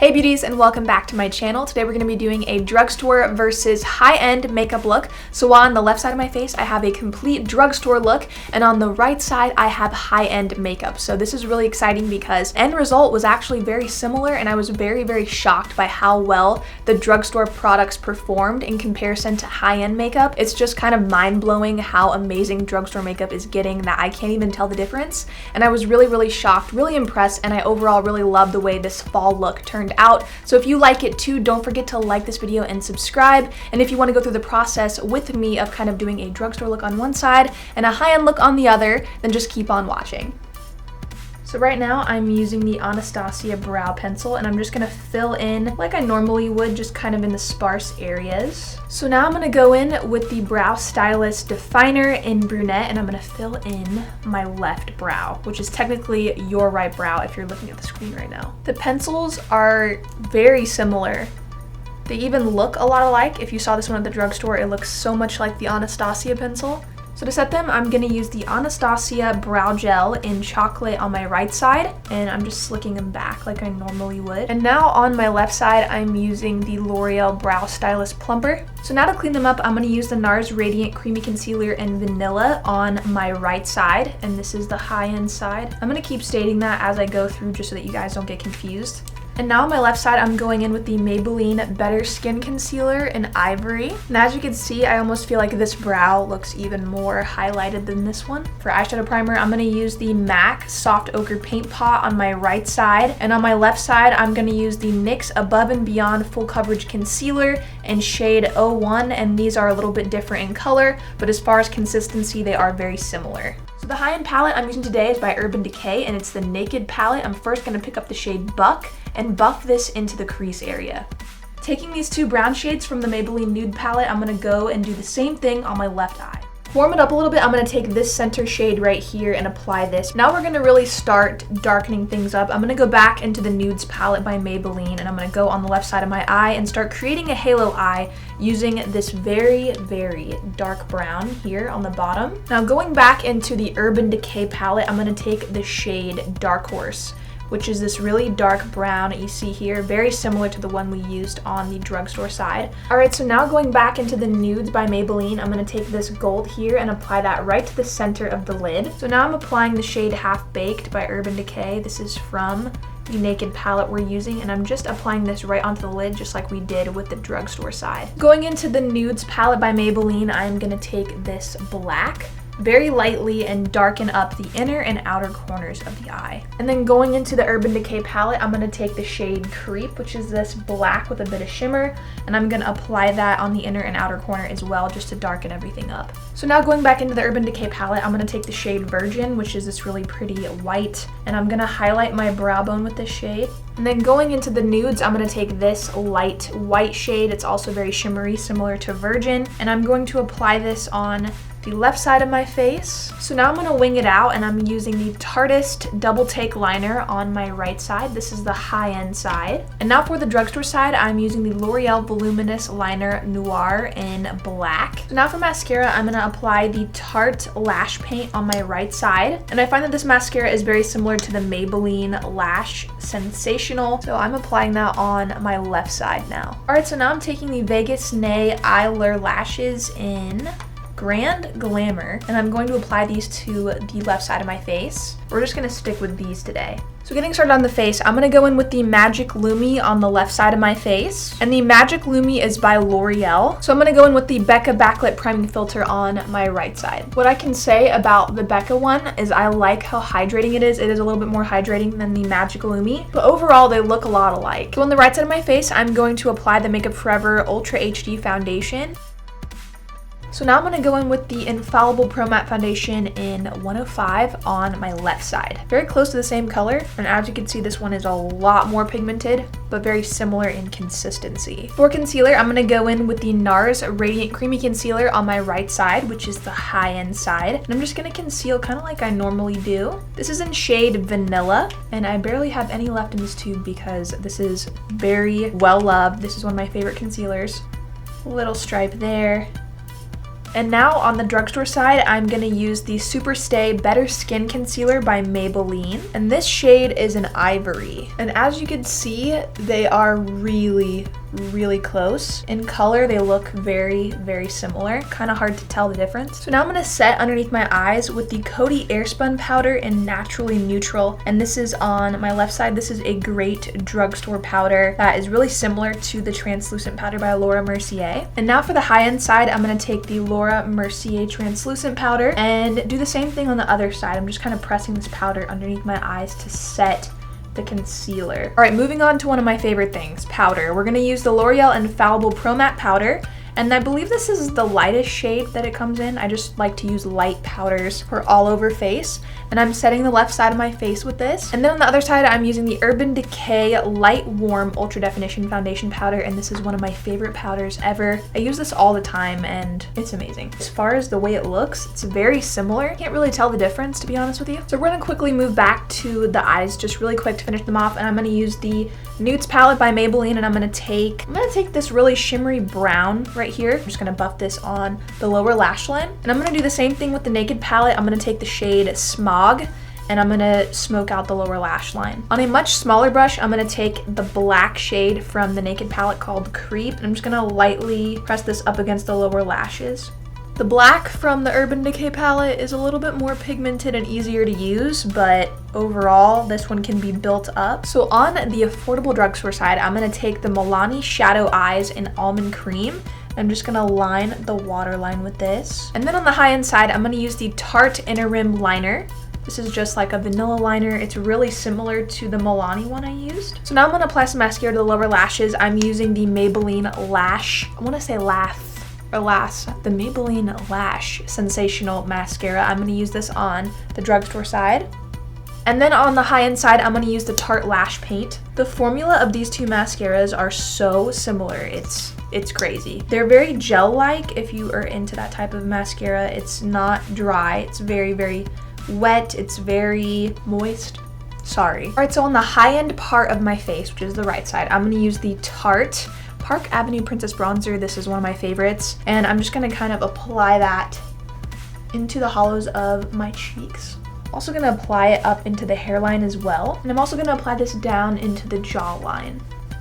Hey beauties, and welcome back to my channel. Today we're going to be doing a drugstore versus high-end makeup look. So on the left side of my face I have a complete drugstore look, and on the right side I have high-end makeup. So this is really exciting because end result was actually very similar, and I was very shocked by how well the drugstore products performed in comparison to high-end makeup. It's just kind of mind-blowing how amazing drugstore makeup is getting that I can't even tell the difference. And I was really shocked, really impressed, and I overall really love the way this fall look turned out. So if you like it too, don't forget to like this video and subscribe. And if you want to go through the process with me of kind of doing a drugstore look on one side and a high-end look on the other, then just keep on watching. So right now I'm using the Anastasia brow pencil, and I'm just gonna fill in like I normally would, just kind of in the sparse areas. So now I'm gonna go in with the Brow Stylist definer in brunette, and I'm gonna fill in my left brow, which is technically your right brow if you're looking at the screen right now. The pencils are very similar. They even look a lot alike. If you saw this one at the drugstore, it looks so much like the Anastasia pencil. So to set them, I'm going to use the Anastasia Brow Gel in chocolate on my right side, and I'm just slicking them back like I normally would. And now on my left side, I'm using the L'Oreal Brow Stylist Plumper. So now to clean them up, I'm going to use the NARS Radiant Creamy Concealer in Vanilla on my right side, and this is the high-end side. I'm going to keep stating that as I go through just so that you guys don't get confused. And now on my left side, I'm going in with the Maybelline Better Skin Concealer in Ivory. And as you can see, I almost feel like this brow looks even more highlighted than this one. For eyeshadow primer, I'm going to use the MAC Soft Ochre Paint Pot on my right side. And on my left side, I'm going to use the NYX Above and Beyond Full Coverage Concealer in shade 01. And these are a little bit different in color, but as far as consistency, they are very similar. So the high-end palette I'm using today is by Urban Decay, and it's the Naked palette. I'm first going to pick up the shade Buck and buff this into the crease area. Taking these two brown shades from the Maybelline Nude palette, I'm going to go and do the same thing on my left eye. Warm it up a little bit, I'm going to take this center shade right here and apply this. Now we're going to really start darkening things up. I'm going to go back into the Nudes palette by Maybelline, and I'm going to go on the left side of my eye and start creating a halo eye using this very dark brown here on the bottom. Now going back into the Urban Decay palette, I'm going to take the shade Dark Horse, which is this really dark brown that you see here, very similar to the one we used on the drugstore side. Alright, so now going back into the Nudes by Maybelline, I'm going to take this gold here and apply that right to the center of the lid. So now I'm applying the shade Half Baked by Urban Decay. This is from the Naked palette we're using, and I'm just applying this right onto the lid just like we did with the drugstore side. Going into the Nudes palette by Maybelline, I'm going to take this black very lightly and darken up the inner and outer corners of the eye. And then going into the Urban Decay palette, I'm going to take the shade Creep, which is this black with a bit of shimmer, and I'm going to apply that on the inner and outer corner as well, just to darken everything up. So now going back into the Urban Decay palette, I'm going to take the shade Virgin, which is this really pretty white, and I'm going to highlight my brow bone with this shade. And then going into the Nudes, I'm going to take this light white shade. It's also very shimmery, similar to Virgin, and I'm going to apply this on the left side of my face. So now I'm going to wing it out, and I'm using the Tarteist Double Take Liner on my right side. This is the high-end side. And now for the drugstore side, I'm using the L'Oreal Voluminous Liner Noir in black. So now for mascara, I'm going to apply the Tarte Lash Paint on my right side. And I find that this mascara is very similar to the Maybelline Lash Sensational. So I'm applying that on my left side now. Alright, so now I'm taking the Vegas Nay Eyelure Lashes in Grand Glamour, and I'm going to apply these to the left side of my face. We're just going to stick with these today. So getting started on the face, I'm going to go in with the Magic Lumi on the left side of my face. And the Magic Lumi is by L'Oreal. So I'm going to go in with the Becca Backlit Priming Filter on my right side. What I can say about the Becca one is I like how hydrating it is. It is a little bit more hydrating than the Magic Lumi, but overall they look a lot alike. So on the right side of my face, I'm going to apply the Makeup Forever Ultra HD Foundation. So now I'm going to go in with the Infallible Pro Matte Foundation in 105 on my left side. Very close to the same color, and as you can see, this one is a lot more pigmented, but very similar in consistency. For concealer, I'm going to go in with the NARS Radiant Creamy Concealer on my right side, which is the high-end side. And I'm just going to conceal kind of like I normally do. This is in shade Vanilla, and I barely have any left in this tube because this is very well loved. This is one of my favorite concealers. A little stripe there. And now on the drugstore side, I'm gonna use the SuperStay Better Skin Concealer by Maybelline. And this shade is an ivory. And as you can see, they are really close. In color, they look very similar. Kind of hard to tell the difference. So now I'm gonna set underneath my eyes with the Coty Airspun powder in Naturally Neutral. And this is on my left side. This is a great drugstore powder that is really similar to the translucent powder by Laura Mercier. And now for the high-end side, I'm gonna take the Laura Mercier translucent powder and do the same thing on the other side. I'm just kind of pressing this powder underneath my eyes to set the concealer. All right, moving on to one of my favorite things, powder. We're gonna use the L'Oreal Infallible Pro Matte Powder. And I believe this is the lightest shade that it comes in. I just like to use light powders for all over face. And I'm setting the left side of my face with this. And then on the other side, I'm using the Urban Decay Light Warm Ultra Definition Foundation Powder. And this is one of my favorite powders ever. I use this all the time and it's amazing. As far as the way it looks, it's very similar. Can't really tell the difference, to be honest with you. So we're gonna quickly move back to the eyes just really quick to finish them off. And I'm gonna use the Nudes palette by Maybelline, and I'm gonna take this really shimmery brown right here. I'm just gonna buff this on the lower lash line. And I'm gonna do the same thing with the Naked palette. I'm gonna take the shade Smog, and I'm gonna smoke out the lower lash line. On a much smaller brush, I'm gonna take the black shade from the Naked palette called Creep, and I'm just gonna lightly press this up against the lower lashes. The black from the Urban Decay palette is a little bit more pigmented and easier to use, but overall, this one can be built up. So on the affordable drugstore side, I'm gonna take the Milani Shadow Eyes in Almond Cream. I'm just gonna line the waterline with this. And then on the high-end side, I'm gonna use the Tarte Inner Rim Liner. This is just like a vanilla liner. It's really similar to the Milani one I used. So now I'm gonna apply some mascara to the lower lashes. I'm using the Maybelline Lash. I wanna say the Maybelline Lash Sensational Mascara. I'm gonna use this on the drugstore side. And then on the high-end side, I'm gonna use the Tarte Lash Paint. The formula of these two mascaras are so similar. It's crazy. They're very gel-like if you are into that type of mascara. It's not dry. It's very wet. It's very moist. Sorry. All right, so on the high-end part of my face, which is the right side, I'm gonna use the Tarte Park Avenue Princess Bronzer. This is one of my favorites. And I'm just gonna kind of apply that into the hollows of my cheeks. Also gonna apply it up into the hairline as well. And I'm also gonna apply this down into the jawline.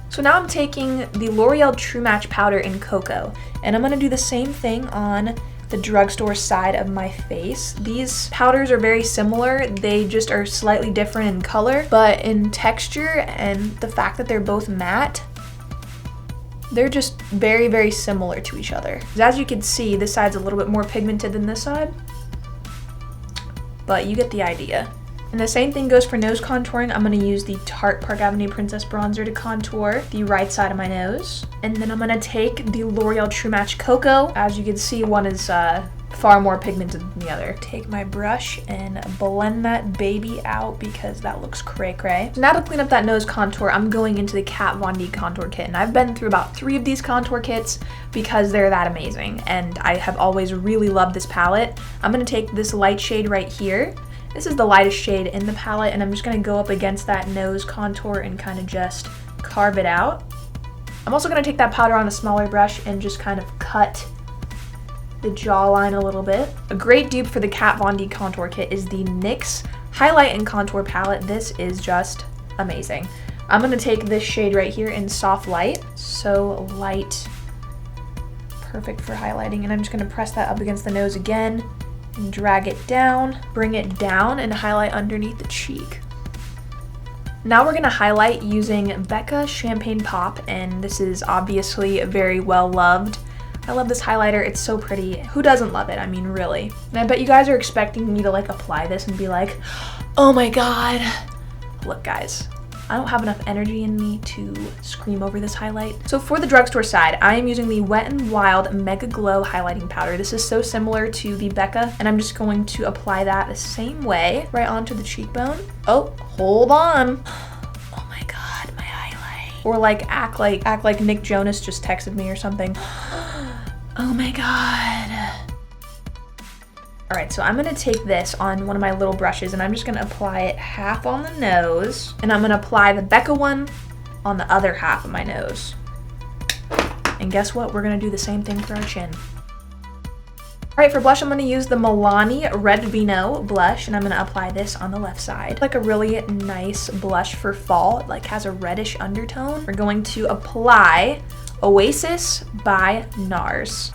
So now I'm taking the L'Oreal True Match Powder in Cocoa. And I'm gonna do the same thing on the drugstore side of my face. These powders are very similar. They just are slightly different in color, but in texture and the fact that they're both matte, they're just very similar to each other. As you can see, this side's a little bit more pigmented than this side, but you get the idea. And the same thing goes for nose contouring. I'm gonna use the Tarte Park Avenue Princess Bronzer to contour the right side of my nose. And then I'm gonna take the L'Oreal True Match Cocoa. As you can see, one is far more pigmented than the other. Take my brush and blend that baby out because that looks cray-cray. So now to clean up that nose contour, I'm going into the Kat Von D contour kit. And I've been through about 3 of these contour kits because they're that amazing. And I have always really loved this palette. I'm gonna take this light shade right here. This is the lightest shade in the palette, and I'm just gonna go up against that nose contour and kind of just carve it out. I'm also gonna take that powder on a smaller brush and just kind of cut the jawline a little bit. A great dupe for the Kat Von D contour kit is the NYX Highlight and Contour Palette. This is just amazing. I'm gonna take this shade right here in Soft Light. So light, perfect for highlighting. And I'm just gonna press that up against the nose again and drag it down, bring it down, and highlight underneath the cheek. Now we're gonna highlight using Becca Champagne Pop, and this is obviously very well loved. I love this highlighter, it's so pretty. Who doesn't love it? I mean, really. And I bet you guys are expecting me to like apply this and be like, oh my god. Look guys, I don't have enough energy in me to scream over this highlight. So for the drugstore side, I am using the Wet n Wild Mega Glow Highlighting Powder. This is so similar to the Becca, and I'm just going to apply that the same way right onto the cheekbone. Oh, hold on. Oh my god, my highlight. Or like act like Nick Jonas just texted me or something. Oh my god. All right, so I'm gonna take this on one of my little brushes and I'm just gonna apply it half on the nose, and I'm gonna apply the Becca one on the other half of my nose. And guess what? We're gonna do the same thing for our chin. Alright, for blush, I'm going to use the Milani Red Vino blush, and I'm going to apply this on the left side. Like a really nice blush for fall. It like has a reddish undertone. We're going to apply Oasis by NARS.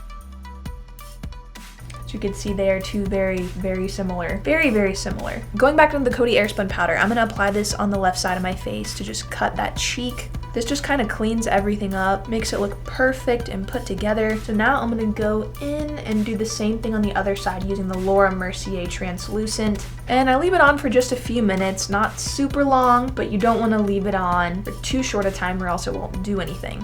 As you can see, they are two very similar. Very similar. Going back to the Coty Airspun powder, I'm going to apply this on the left side of my face to just cut that cheek. This just kind of cleans everything up, makes it look perfect and put together. So now I'm going to go in and do the same thing on the other side using the Laura Mercier Translucent. And I leave it on for just a few minutes, not super long, but you don't want to leave it on for too short a time or else it won't do anything.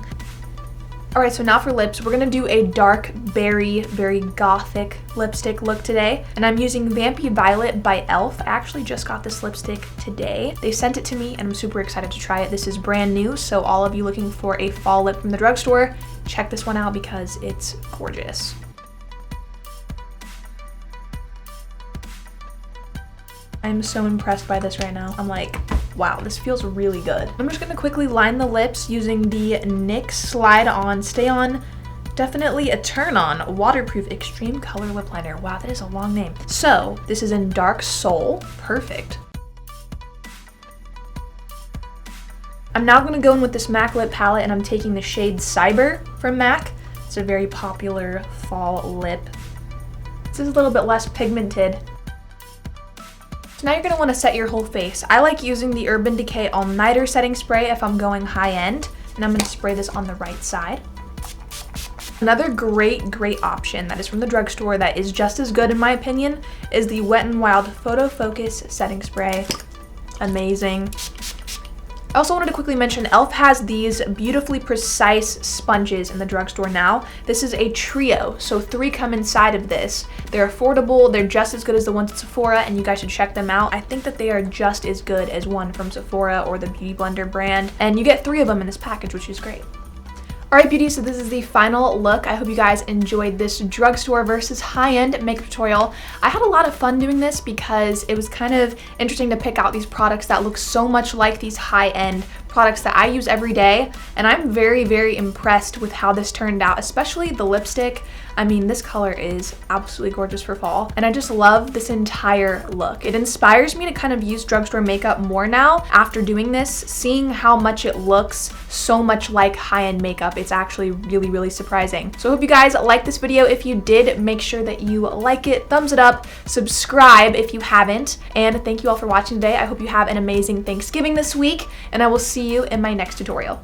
Alright, so now for lips, we're going to do a dark berry, very gothic lipstick look today. And I'm using Vampy Violet by e.l.f. I actually just got this lipstick today. They sent it to me and I'm super excited to try it. This is brand new, so all of you looking for a fall lip from the drugstore, check this one out because it's gorgeous. I'm so impressed by this right now. I'm like, wow, this feels really good. I'm just gonna quickly line the lips using the NYX Slide On Stay On, definitely a turn on, waterproof extreme color lip liner. Wow, that is a long name. So this is in Dark Soul, perfect. I'm now gonna go in with this MAC lip palette and I'm taking the shade Cyber from MAC. It's a very popular fall lip. This is a little bit less pigmented. So now you're going to want to set your whole face. I like using the Urban Decay All Nighter setting spray if I'm going high end, and I'm going to spray this on the right side. Another great option that is from the drugstore that is just as good in my opinion is the Wet n Wild Photo Focus setting spray. Amazing. I also wanted to quickly mention e.l.f. has these beautifully precise sponges in the drugstore now. This is a trio, so 3 come inside of this. They're affordable, they're just as good as the ones at Sephora, and you guys should check them out. I think that they are just as good as one from Sephora or the Beauty Blender brand, and you get 3 of them in this package, which is great. Alright beauty, so this is the final look. I hope you guys enjoyed this drugstore versus high-end makeup tutorial. I had a lot of fun doing this because it was kind of interesting to pick out these products that look so much like these high-end products that I use every day, and I'm very impressed with how this turned out, especially the lipstick. I mean, this color is absolutely gorgeous for fall, and I just love this entire look. It inspires me to kind of use drugstore makeup more now after doing this, seeing how much it looks so much like high-end makeup. It's actually really surprising. So I hope you guys liked this video. If you did, make sure that you like it, thumbs it up, subscribe if you haven't, and thank you all for watching today. I hope you have an amazing Thanksgiving this week, and I will see you in my next tutorial.